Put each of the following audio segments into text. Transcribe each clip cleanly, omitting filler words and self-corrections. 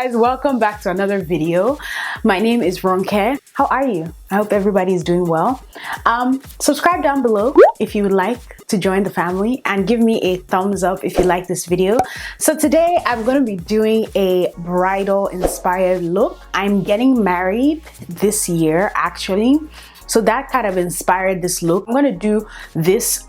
guys, welcome back to another video. My name is Ronke. How are you? I hope everybody is doing well. Subscribe down below if you would like to join the family, and give me a thumbs up if you like this video. So today I'm going to be doing a bridal inspired look. I'm getting married this year actually, so that kind of inspired this look. I'm going to do this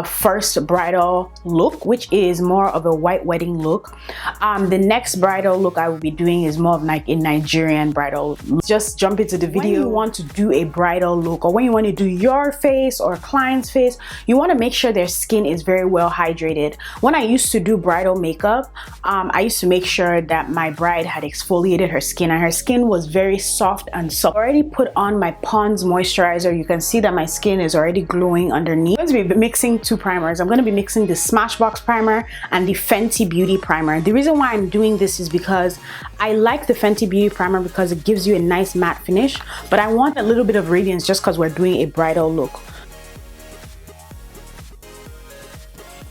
first bridal look, which is more of a white wedding look. The next bridal look I will be doing is more of like a Nigerian bridal look. Just jump into the video. When you want to do a bridal look, or when you want to do your face or a client's face, you want to make sure their skin is very well hydrated. When I used to do bridal makeup, I used to make sure that my bride had exfoliated her skin, and her skin was very soft and soft. I already put on my Pond's moisturizer. You can see that my skin is already glowing underneath. I'm going to be mixing two primers. I'm going to be mixing the Smashbox primer and the Fenty Beauty primer. The reason why I'm doing this is because I like the Fenty Beauty primer because it gives you a nice matte finish, but I want a little bit of radiance just because we're doing a bridal look.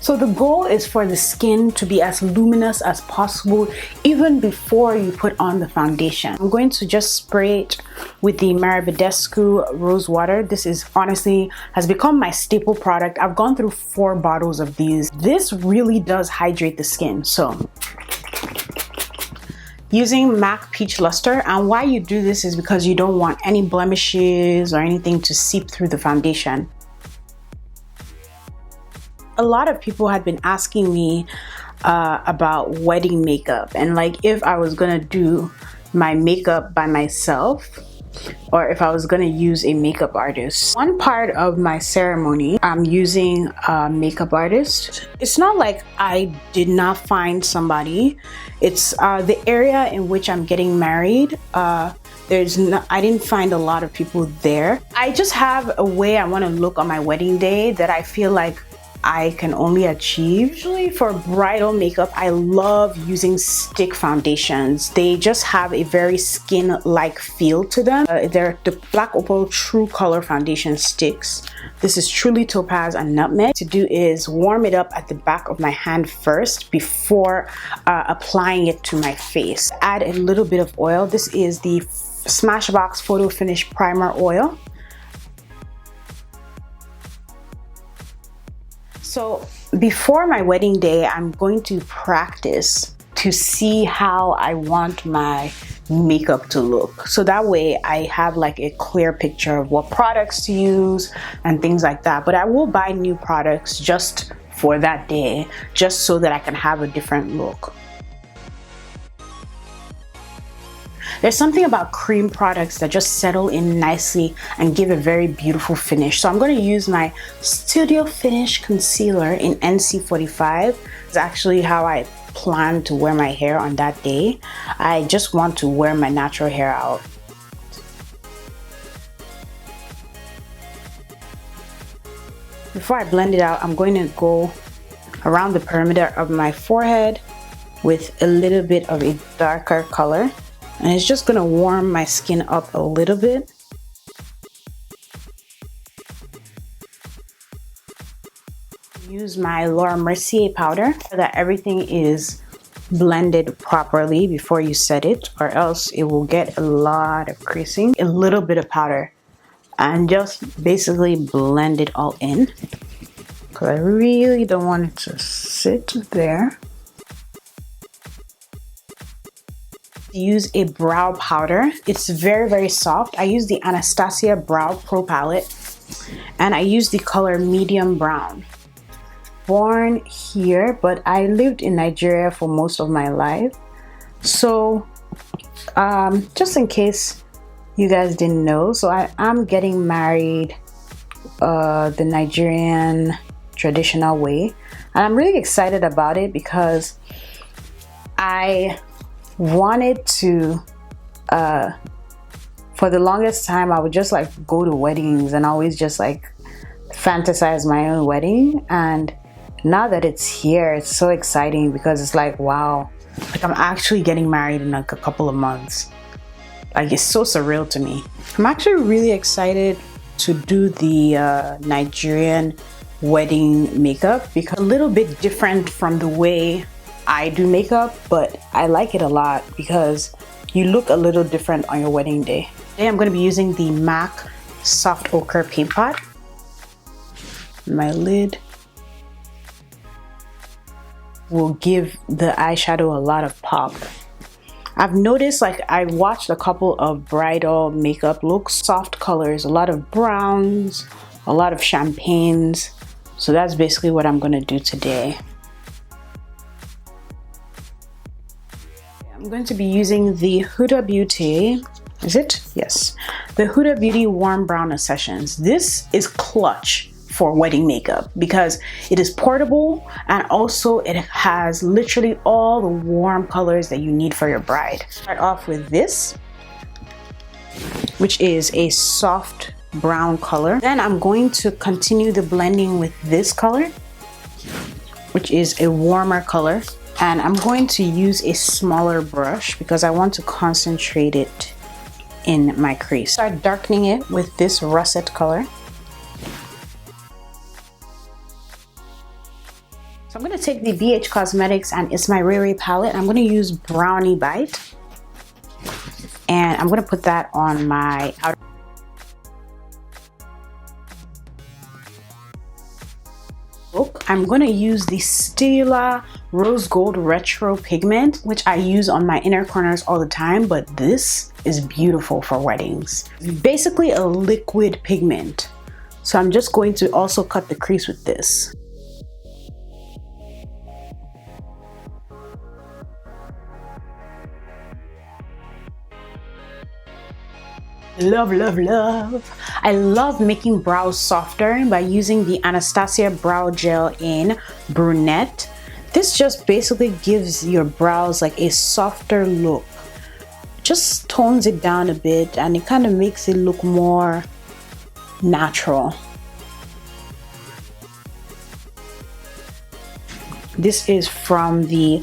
So the goal is for the skin to be as luminous as possible even before you put on the foundation. I'm going to just spray it with the Marabedescu rose water. This is honestly has become my staple product. I've gone through 4 bottles of these. This really does hydrate the skin. So using MAC Peach Luster, and why you do this is because you don't want any blemishes or anything to seep through the foundation. A lot of people had been asking me about wedding makeup, and like if I was gonna do my makeup by myself or if I was gonna use a makeup artist. One part of my ceremony, I'm using a makeup artist. It's not like I did not find somebody. It's the area in which I'm getting married. I didn't find a lot of people there. I just have a way I want to look on my wedding day that I feel like I can only achieve. Usually for bridal makeup, I love using stick foundations. They just have a very skin-like feel to them. They're the Black Opal True Color Foundation sticks. This is truly topaz and nutmeg. To do is warm it up at the back of my hand first before applying it to my face. Add a little bit of oil. This is the Smashbox Photo Finish Primer Oil. So before my wedding day, I'm going to practice to see how I want my makeup to look. So that way I have like a clear picture of what products to use and things like that. But I will buy new products just for that day, just so that I can have a different look. There's something about cream products that just settle in nicely and give a very beautiful finish. So I'm going to use my Studio Finish Concealer in NC45. It's actually how I plan to wear my hair on that day. I just want to wear my natural hair out. Before I blend it out, I'm going to go around the perimeter of my forehead with a little bit of a darker color. And it's just gonna warm my skin up a little bit. Use my Laura Mercier powder so that everything is blended properly before you set it, or else it will get a lot of creasing. A little bit of powder, and just basically blend it all in, because I really don't want it to sit there. Use a brow powder. It's very soft. I use the Anastasia Brow Pro palette, and I use the color medium brown. Born here, but I lived in Nigeria for most of my life. So just in case you guys didn't know, so I'm getting married the Nigerian traditional way, and I'm really excited about it because I wanted to for the longest time I would just like go to weddings and always just like fantasize my own wedding, and now that it's here, it's so exciting because it's like, wow, like I'm actually getting married in like a couple of months. Like, it's so surreal to me. I'm actually really excited to do the Nigerian wedding makeup because it's a little bit different from the way I do makeup, but I like it a lot because you look a little different on your wedding day. Today I'm going to be using the MAC Soft Ochre Paint Pot. My lid will give the eyeshadow a lot of pop. I've noticed, like, I watched a couple of bridal makeup looks, soft colors, a lot of browns, a lot of champagnes. So that's basically what I'm gonna do today. I'm going to be using the Huda Beauty, is it? Yes. The Huda Beauty Warm Brown Accessions. This is clutch for wedding makeup because it is portable and also it has literally all the warm colors that you need for your bride. Start off with this, which is a soft brown color. Then I'm going to continue the blending with this color, which is a warmer color. And I'm going to use a smaller brush because I want to concentrate it in my crease. Start darkening it with this russet color. So I'm going to take the BH Cosmetics and it's my Raye palette. I'm going to use Brownie Bite. And I'm going to put that on my outer. I'm going to use the Stila Rose Gold Retro Pigment, which I use on my inner corners all the time, but this is beautiful for weddings. It's basically a liquid pigment. So I'm just going to also cut the crease with this. Love, love, love. I love making brows softer by using the Anastasia Brow Gel in Brunette. This just basically gives your brows like a softer look. Just tones it down a bit and it kind of makes it look more natural. This is from the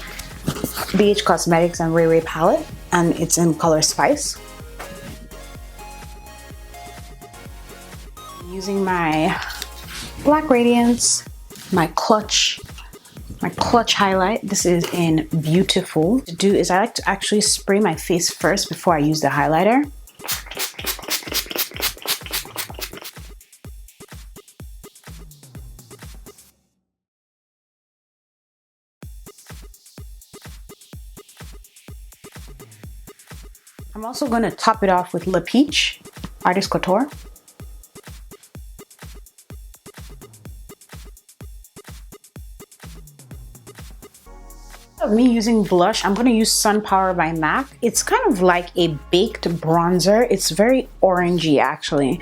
BH Cosmetics and Raye palette and it's in color Spice. Using my black radiance, my clutch highlight. This is in Beautiful. What to do is I like to actually spray my face first before I use the highlighter. I'm also going to top it off with Le Peach Artist Couture. Of me using blush, I'm going to use Sun Power by MAC. It's kind of like a baked bronzer. It's very orangey actually,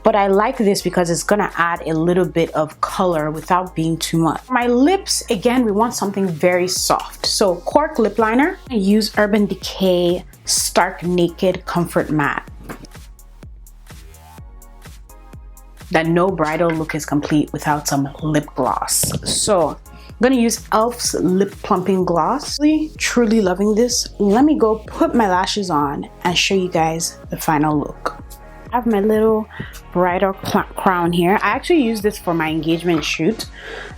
but I like this because it's going to add a little bit of color without being too much. My lips, again, we want something very soft. So Cork lip liner, I use Urban Decay Stark Naked Comfort Matte. That no bridal look is complete without some lip gloss. So I'm gonna use e.l.f.'s Lip Plumping Gloss. Truly loving this. Let me go put my lashes on and show you guys the final look. I have my little bridal crown here. I actually use this for my engagement shoot.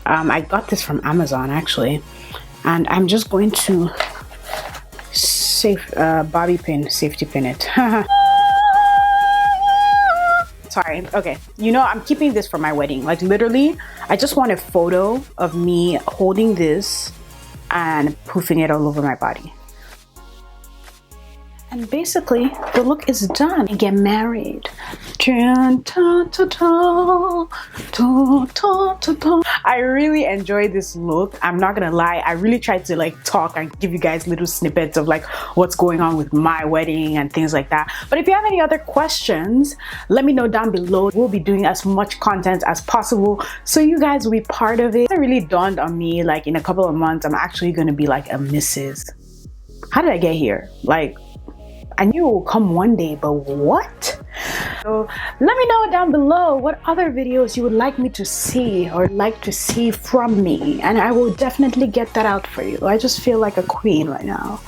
I got this from Amazon actually. And I'm just going to safety pin it. Sorry, okay. You know, I'm keeping this for my wedding. Like literally, I just want a photo of me holding this and poofing it all over my body. And basically, the look is done. I get married. I really enjoy this look. I'm not gonna lie. I really tried to like talk and give you guys little snippets of like what's going on with my wedding and things like that. But if you have any other questions, let me know down below. We'll be doing as much content as possible so you guys will be part of it. It really dawned on me like in a couple of months, I'm actually gonna be like a Mrs. How did I get here? Like, I knew it would come one day, but what? So let me know down below what other videos you would like me to see or like to see from me, and I will definitely get that out for you. I just feel like a queen right now.